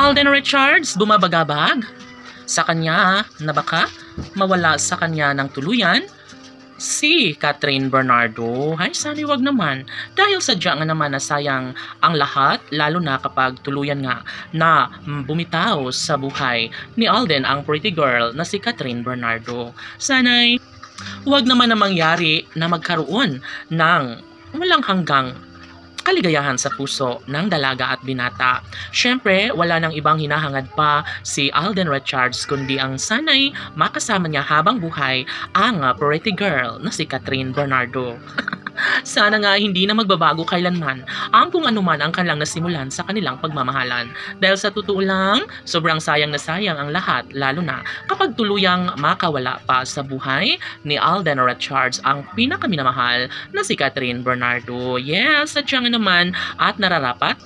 Alden Richards bumabagabag sa kanya na baka mawala sa kanya ng tuluyan si Catherine Bernardo. Ay, sana wag naman. Dahil sadya nga naman na sayang ang lahat, lalo na kapag tuluyan nga na bumitaw sa buhay ni Alden ang pretty girl na si Catherine Bernardo. Sana'y wag naman na mangyari na magkaroon ng walang hanggang kaligayahan sa puso ng dalaga at binata. Siyempre, wala nang ibang hinahangad pa si Alden Richards kundi ang sana'y makasama niya habang buhay ang pretty girl na si Catherine Bernardo. Sana nga hindi na magbabago kailanman ang kung anuman ang kanilang nasimulan sa kanilang pagmamahalan. Dahil sa totoo lang, sobrang sayang na sayang ang lahat, lalo na kapag tuluyang makawala pa sa buhay ni Alden Richards ang pinakaminamahal na si Catherine Bernardo. Yes, sadyang naman at nararapat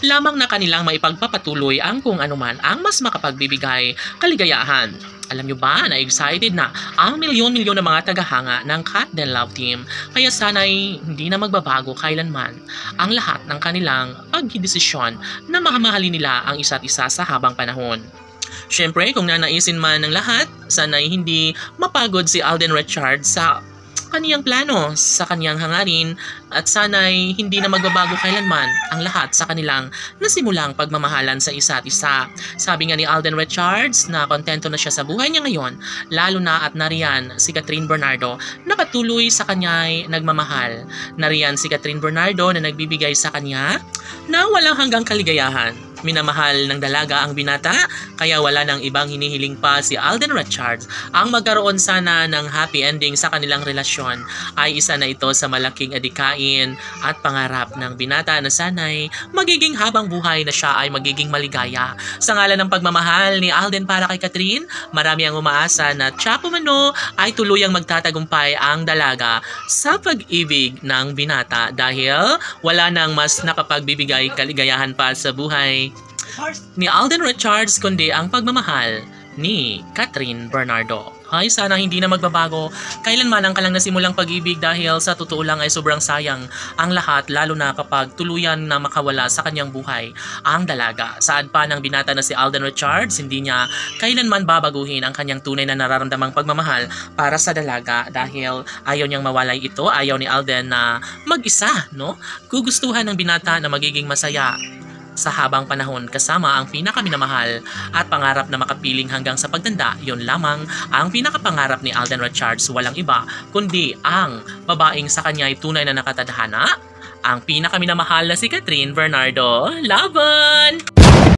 lamang na kanilang maipagpapatuloy ang kung anuman ang mas makapagbibigay kaligayahan. Alam nyo ba na excited na ang milyon-milyon na mga tagahanga ng Cat Den Love Team, kaya sana'y hindi na magbabago kailanman ang lahat ng kanilang pagdidesisyon na mamahalin nila ang isa't isa sa habang panahon. Siyempre, kung nanaisin man ng lahat, sana'y hindi mapagod si Alden Richards sa kaniyang plano, sa kaniyang hangarin, at sana'y hindi na magbabago kailanman ang lahat sa kanilang nasimulang pagmamahalan sa isa't isa. Sabi nga ni Alden Richards na kontento na siya sa buhay niya ngayon, lalo na at nariyan si Catherine Bernardo na patuloy sa kanya'y nagmamahal. Nariyan si Catherine Bernardo na nagbibigay sa kanya na walang hanggang kaligayahan. Minamahal ng dalaga ang binata, kaya wala nang ibang hinihiling pa si Alden Richards. Ang magkaroon sana ng happy ending sa kanilang relasyon ay isa na ito sa malaking adikain at pangarap ng binata na sana'y magiging habang buhay na siya ay magiging maligaya. Sa ngalan ng pagmamahal ni Alden para kay Catherine, marami ang umaasa na tiyak umano ay tuluyang magtatagumpay ang dalaga sa pag-ibig ng binata dahil wala nang mas nakapagbibigay kaligayahan pa sa buhay ni Alden Richards kundi ang pagmamahal ni Catherine Bernardo. Ay, sana hindi na magbabago kailanman ang kalang nasimulang pag-ibig dahil sa totoo lang ay sobrang sayang ang lahat, lalo na kapag tuluyan na makawala sa kanyang buhay ang dalaga. Saad pa ng binata na si Alden Richards, hindi niya kailanman babaguhin ang kanyang tunay na nararamdamang pagmamahal para sa dalaga dahil ayaw niyang mawalay ito, ayaw ni Alden na mag-isa, no? Gugustuhan ng binata na magiging masaya sa habang panahon kasama ang pinakaminamahal at pangarap na makapiling hanggang sa pagtanda. Yun lamang ang pinakapangarap ni Alden Richards, walang iba kundi ang babaeng sa kanya ay tunay na nakatadhana, ang pinakaminamahal na si Catherine Bernardo. Laban!